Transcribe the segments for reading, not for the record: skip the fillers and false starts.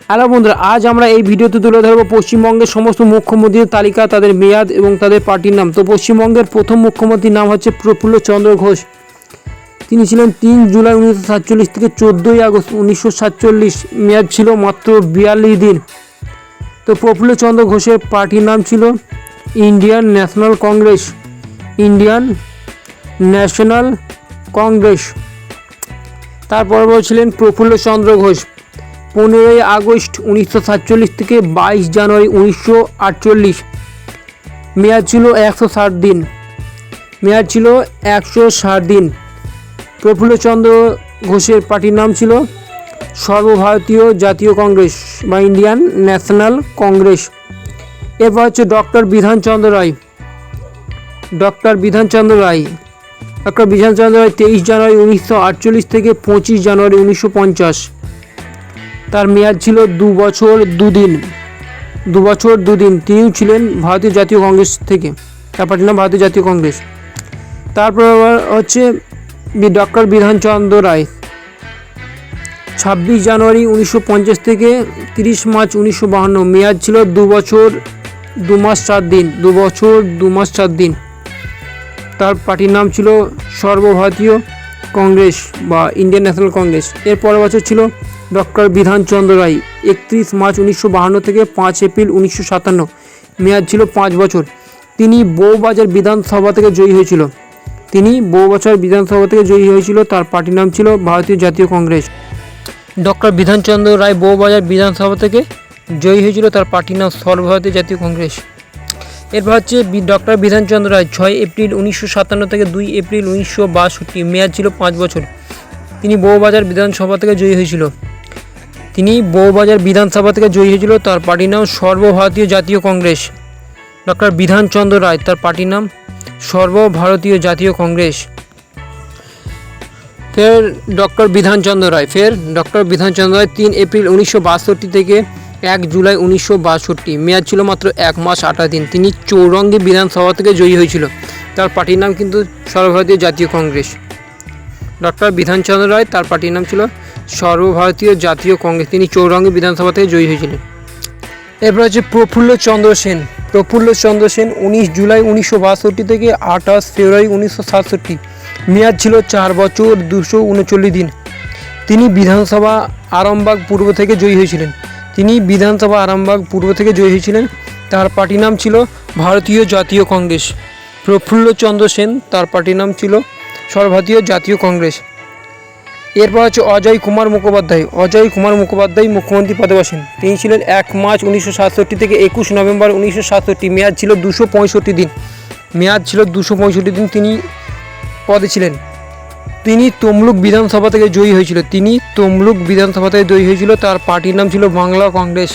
Hello বন্ধুরা, আজ আমরা এই ভিডিওতে তুলে ধরবো পশ্চিমবঙ্গের সমস্ত মুখ্যমন্ত্রীর তালিকা, তাদের মেয়াদ এবং তাদের পার্টির নাম। তো পশ্চিমবঙ্গের প্রথম মুখ্যমন্ত্রীর নাম হচ্ছে প্রফুল্ল চন্দ্র ঘোষ। তিনি ছিলেন 3 জুলাই 1947 থেকে 14 আগস্ট 1947। মেয়াদ ছিল মাত্র 42 দিন। তো প্রফুল্ল চন্দ্র ঘোষের পার্টির নাম ছিল Indian national Congress. Indian national Congress. তারপর ছিলেন প্রফুল্ল চন্দ্র ঘোষ 15 আগস্ট 1947 থেকে 22 জানুয়ারি 1948। মেয়াদ ছিল 160 দিন। প্রফুল্ল চন্দ্র ঘোষের পার্টির নাম ছিল সর্বভারতীয় জাতীয় কংগ্রেস বা ইন্ডিয়ান ন্যাশনাল কংগ্রেস। এরপর হচ্ছে ডক্টর বিধানচন্দ্র রায়। 23 জানুয়ারি 1948 থেকে 25 জানুয়ারি 1950। তার মেয়াদ ছিল 2 বছর 2 দিন। তিনিও ছিলেন ভারতীয় জাতীয় কংগ্রেস থেকে। তার পার্টির নাম ভারতীয় জাতীয় কংগ্রেস। তারপর হচ্ছে ডক্টর বিধানচন্দ্র রায় 26 জানুয়ারি 1950 থেকে 30 মার্চ 1952। মেয়াদ ছিল 2 বছর 2 মাস 4 দিন। তার পার্টির নাম ছিল সর্বভারতীয় কংগ্রেস বা ইন্ডিয়ান ন্যাশনাল কংগ্রেস। এর পরের বছর ছিল ডক্টর বিধানচন্দ্র রায় 31 মার্চ 1952 থেকে 5 এপ্রিল 1957। মেয়াদ ছিল 5 বছর। তিনি বউবাজার বিধানসভা থেকে জয়ী হয়েছিল। তার পার্টির নাম ছিল ভারতীয় জাতীয় কংগ্রেস। ডক্টর বিধানচন্দ্র রায় বউবাজার বিধানসভা থেকে জয়ী হয়েছিল। তার পার্টির নাম সর্বভারতীয় জাতীয় কংগ্রেস। এরপর হচ্ছে ডক্টর বিধানচন্দ্র রায় 6 এপ্রিল 1957 থেকে 2 এপ্রিল 1962। মেয়াদ ছিল 5 বছর। তিনি বউবাজার বিধানসভা থেকে জয়ী হয়েছিল। তার পার্টির নাম সর্বভারতীয় জাতীয় কংগ্রেস। ডক্টর বিধানচন্দ্র রায়, তার পার্টির নাম সর্বভারতীয় জাতীয় কংগ্রেস। ফের ডক্টর বিধানচন্দ্র রায় 3 এপ্রিল 1962 থেকে 1 জুলাই 1962। মেয়াদ ছিল মাত্র 1 মাস 8 দিন। তিনি চৌরঙ্গী বিধানসভা থেকে জয়ী হয়েছিল। তার পার্টির নাম কিন্তু সর্বভারতীয় জাতীয় কংগ্রেস। ডক্টর বিধানচন্দ্র রায়, তার পার্টির নাম ছিল সর্বভারতীয় জাতীয় কংগ্রেস। তিনি চৌরঙ্গী বিধানসভা থেকে জয়ী হয়েছিলেন। এরপর হচ্ছে প্রফুল্ল চন্দ্র সেন 19 জুলাই 1962 থেকে 28 ফেব্রুয়ারি 1967। মেয়াদ ছিল 4 বছর 239 দিন। তিনি বিধানসভা আরামবাগ পূর্ব থেকে জয়ী হয়েছিলেন। তার পার্টির নাম ছিল ভারতীয় জাতীয় কংগ্রেস। প্রফুল্ল চন্দ্র সেন, তার পার্টির নাম ছিল সর্বভারতীয় জাতীয় কংগ্রেস। এরপর হচ্ছে অজয় কুমার মুখোপাধ্যায় মুখ্যমন্ত্রী পদে বসেন। তিনি ছিলেন 1 মার্চ 1967 থেকে 21 নভেম্বর 1967। মেয়াদ ছিল 265 দিন। তিনি পদে ছিলেন। তিনি তমলুক বিধানসভা থেকে জয়ী হয়েছিল। তার পার্টির নাম ছিল বাংলা কংগ্রেস।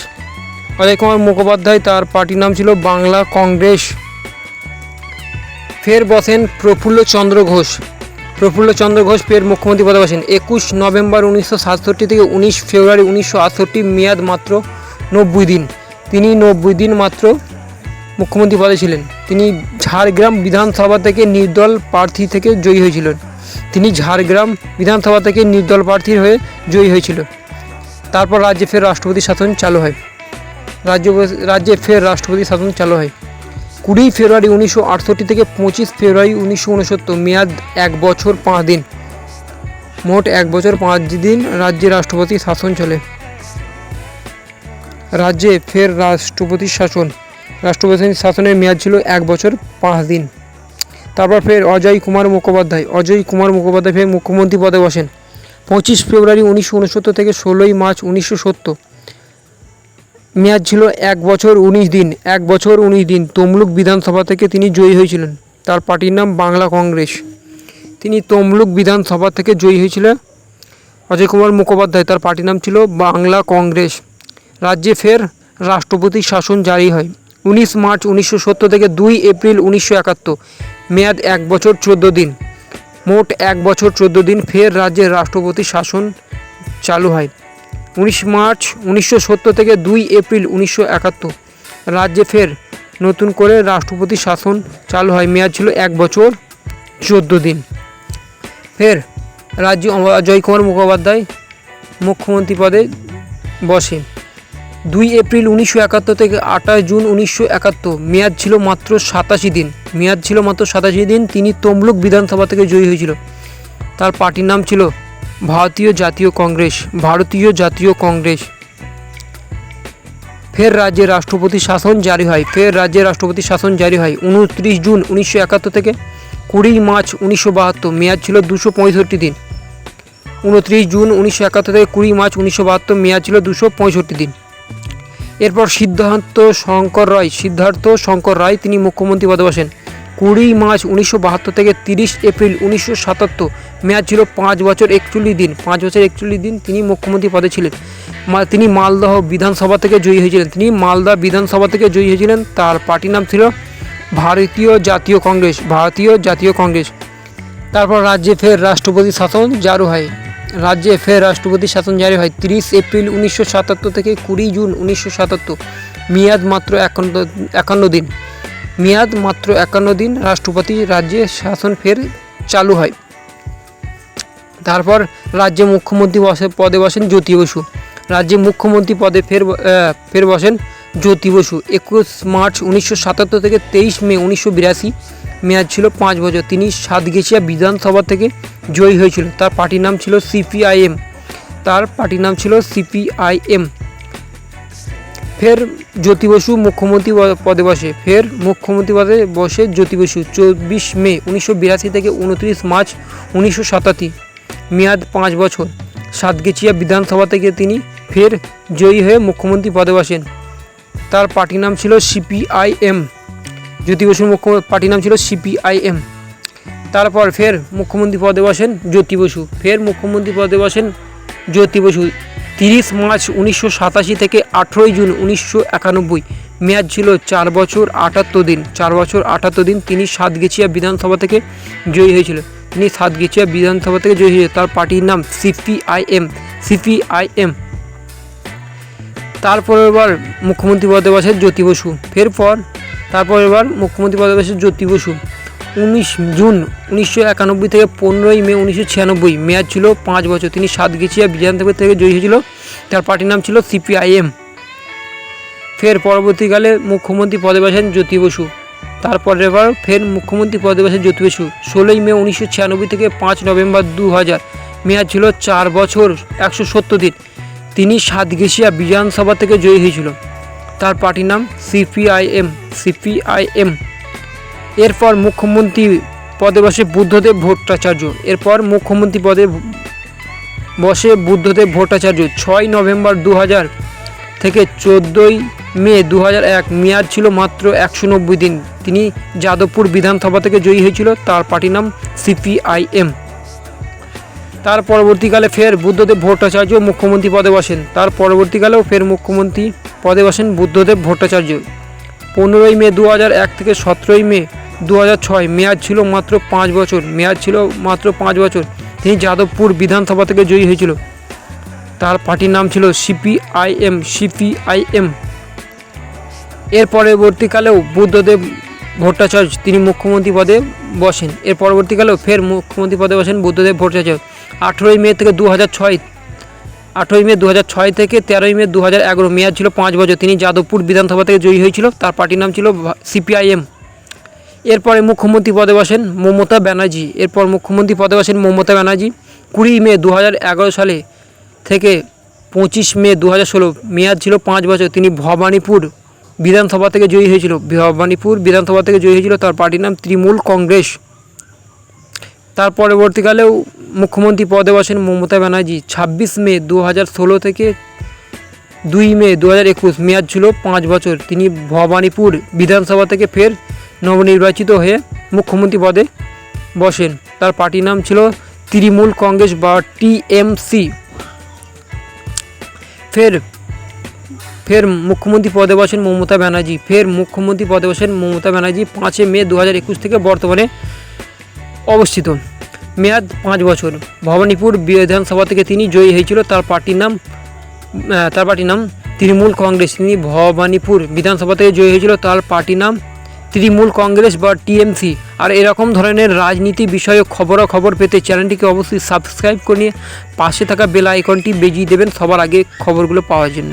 অজয় কুমার মুখোপাধ্যায়, তার পার্টির নাম ছিল বাংলা কংগ্রেস। ফের বসেন প্রফুল্ল চন্দ্র ঘোষ ফের মুখ্যমন্ত্রী পদে বসেন 21 নভেম্বর 1967 থেকে 19 ফেব্রুয়ারি 1968। মেয়াদ মাত্র 90 দিন। তিনি 90 দিন মাত্র মুখ্যমন্ত্রী পদে ছিলেন। তিনি ঝাড়গ্রাম বিধানসভা থেকে নির্দল প্রার্থী থেকে জয়ী হয়েছিল। তারপর রাজ্যে ফের রাষ্ট্রপতি শাসন চালু হয়। 20 ফেব্রুয়ারি 1968 থেকে 25 ফেব্রুয়ারি 1969। মেয়াদ 1 বছর 5 দিন। মোট 1 বছর 5 দিন রাজ্যে রাষ্ট্রপতি শাসন চলে। রাজ্যে ফের রাষ্ট্রপতি শাসনের মেয়াদ ছিল 1 বছর 5 দিন। তারপর ফের অজয় কুমার মুখোপাধ্যায় ফের মুখ্যমন্ত্রী পদে বসেন 25 ফেব্রুয়ারি 1969 থেকে 16 মার্চ 1970। মেয়াদ ছিল 1 বছর 19 দিন। তমলুক বিধানসভা থেকে তিনি জয়ী হয়েছিলেন। তার পার্টির নাম বাংলা কংগ্রেস। তিনি তমলুক বিধানসভা থেকে জয়ী হয়েছিলেন অজয় কুমার মুখোপাধ্যায়, তার পার্টির নাম ছিল বাংলা কংগ্রেস। রাজ্যে ফের রাষ্ট্রপতি শাসন জারি হয় 19 মার্চ 1970 থেকে 2 এপ্রিল 1971। মেয়াদ 1 বছর 14 দিন। মোট 1 বছর 14 দিন ফের রাজ্যের রাষ্ট্রপতি শাসন চালু হয় 19 মার্চ 1970 থেকে 2 এপ্রিল 1971। রাজ্যে ফের নতুন করে রাষ্ট্রপতি শাসন চালু হয়। মেয়াদ ছিল 1 বছর 14 দিন। ফের রাজ্যে অজয় কুমার মুখোপাধ্যায় মুখ্যমন্ত্রী পদে বসে 2 এপ্রিল 1971 থেকে 28 জুন 1971, মেয়াদ ছিল মাত্র 87 দিন। তিনি তমলুক বিধানসভা থেকে জয়ী হয়েছিল। তার পার্টির নাম ছিল ভারতীয় জাতীয় কংগ্রেস। ফের রাজ্যে রাষ্ট্রপতি শাসন জারি হয়। 29 জুন 1971 থেকে 20 মার্চ 1972, মেয়াদ ছিল 265 দিন। 29 জুন 1971 থেকে 20 মার্চ 1972, মেয়াদ ছিল 265 দিন। এরপর সিদ্ধার্থ শঙ্কর রায় তিনি মুখ্যমন্ত্রী পদে বসেন। 20 মার্চ 1972 থেকে 30 এপ্রিল 1977, মেয়াদ ছিল 5 বছর 41 দিন তিনি মুখ্যমন্ত্রী পদে ছিলেন। তিনি মালদহ বিধানসভা থেকে জয়ী হয়েছিলেন। তার পার্টির নাম ছিল ভারতীয় জাতীয় কংগ্রেস। তারপর রাজ্যে ফের রাষ্ট্রপতি শাসন জারি হয়। 30 এপ্রিল 1977 থেকে 20 জুন 1977, মেয়াদ মাত্র 51 দিন। রাষ্ট্রপতি রাজ্যে শাসন ফের চালু হয়। তারপর রাজ্যে মুখ্যমন্ত্রী পদে বসেন জ্যোতি বসু। ফের বসেন জ্যোতি বসু। 21 মার্চ 1977 থেকে 23 মে 1982, মেয়াদ ছিল 5 বছর। তিনি সাতগেছিয়া বিধানসভা থেকে জয়ী হয়েছিল। তার পার্টির নাম ছিল সিপিআইএম। ফের জ্যোতি বসু মুখ্যমন্ত্রী পদে বসে। 24 মে 1982 থেকে 29 মার্চ 1987, মেয়াদ 5 বছর। সাতগেছিয়া বিধানসভা থেকে তিনি ফের জয়ী হয়ে মুখ্যমন্ত্রী পদে বসেন। তার পার্টির নাম ছিল সিপিআইএম। জ্যোতি বসুর পার্টির নাম ছিল সিপিআইএম। তারপর ফের মুখ্যমন্ত্রী পদে বসেন জ্যোতি বসু। 30 মার্চ 1987 থেকে 18 জুন 1991, মেয়াদ ছিল 4 বছর 78 দিন। তিনি সাতগেছিয়া বিধানসভা থেকে জয়ী হয়েছিল। তার পার্টির নাম সিপিআইএম। তারপর এবার মুখ্যমন্ত্রী পদে বসে জ্যোতি বসু। 19 জুন 1991 থেকে 15 মে 1996, মেয়াদ ছিল 5 বছর। তিনি সাতগেছিয়া বিধানসভা থেকে জয়ী হয়েছিল। তার পার্টির নাম ছিল সিপিআইএম। ফের পরবর্তীকালে মুখ্যমন্ত্রী পদে বসেন জ্যোতি বসু। 16 মে 1996 থেকে 5 নভেম্বর 2000, মেয়াদ ছিল 4 বছর 170 দিন। তিনি সাতগেছিয়া বিধানসভা থেকে জয়ী হয়েছিল। তার পার্টির নাম সিপিআইএম। এরপর মুখ্যমন্ত্রী পদে বসে বুদ্ধদেব ভট্টাচার্য। 6 নভেম্বর 2000 থেকে 14 মে 2001, মেয়াদ ছিল মাত্র 190 দিন। তিনি যাদবপুর বিধানসভা থেকে জয়ী হয়েছিল। তার পার্টির নাম সিপিআইএম। তার পরবর্তীকালে ফের বুদ্ধদেব ভট্টাচার্য মুখ্যমন্ত্রী পদে বসেন। 15 মে 2001 থেকে 17 মে 2006, মেয়াদ ছিল মাত্র 5 বছর। তিনি যাদবপুর বিধানসভা থেকে জয়ী হয়েছিল। তার পার্টির নাম ছিল সিপিআইএম। এর পরবর্তীকালেও বুদ্ধদেব ভট্টাচার্য তিনি মুখ্যমন্ত্রী পদে বসেন। এর পরবর্তীকালেও ফের মুখ্যমন্ত্রী পদে বসেন বুদ্ধদেব ভট্টাচার্য। 18 মে 2006 থেকে 13 মে 2011, মেয়াদ ছিল 5 বছর। তিনি যাদবপুর বিধানসভা থেকে জয়ী হয়েছিল। তার পার্টির নাম ছিল সিপিআইএম। এরপরে মুখ্যমন্ত্রী পদে বসেন মমতা ব্যানার্জি। 20 মে 2011 সালে থেকে 25 মে 2016, মেয়াদ ছিল 5 বছর। তিনি ভবানীপুর বিধানসভা থেকে জয়ী হয়েছিল। তার পার্টির নাম তৃণমূল কংগ্রেস। তার পরবর্তীকালেও মুখ্যমন্ত্রী পদে বসেন মমতা ব্যানার্জি। 26 মে 2016 থেকে 2 মে 2021, মেয়াদ ছিল 5 বছর। তিনি ভবানীপুর বিধানসভা থেকে ফের নবনির্বাচিত হয়ে মুখ্যমন্ত্রী পদে বসেন। তার পার্টির নাম ছিল তৃণমূল কংগ্রেস বা টিএমসি। ফের মুখ্যমন্ত্রী পদে বসেন মমতা ব্যানার্জি। 5 মে 2021 থেকে বর্তমানে অবস্থিত। মেয়াদ 5 বছর। ভবানীপুর বিধানসভা থেকে তিনি জয়ী হয়েছিল। তার পার্টির নাম তৃণমূল কংগ্রেস। তিনি ভবানীপুর বিধানসভা থেকে জয়ী হয়েছিল। তার পার্টির নাম তৃণমূল কংগ্রেস বা টিএমসি। আর এরকম ধরনের রাজনীতি বিষয়ক খবর পেতে চ্যানেলটিকে অবশ্যই সাবস্ক্রাইব করে নিয়ে পাশে থাকা বেল আইকনটি বাজিয়ে দেবেন সবার আগে খবরগুলো পাওয়ার জন্য।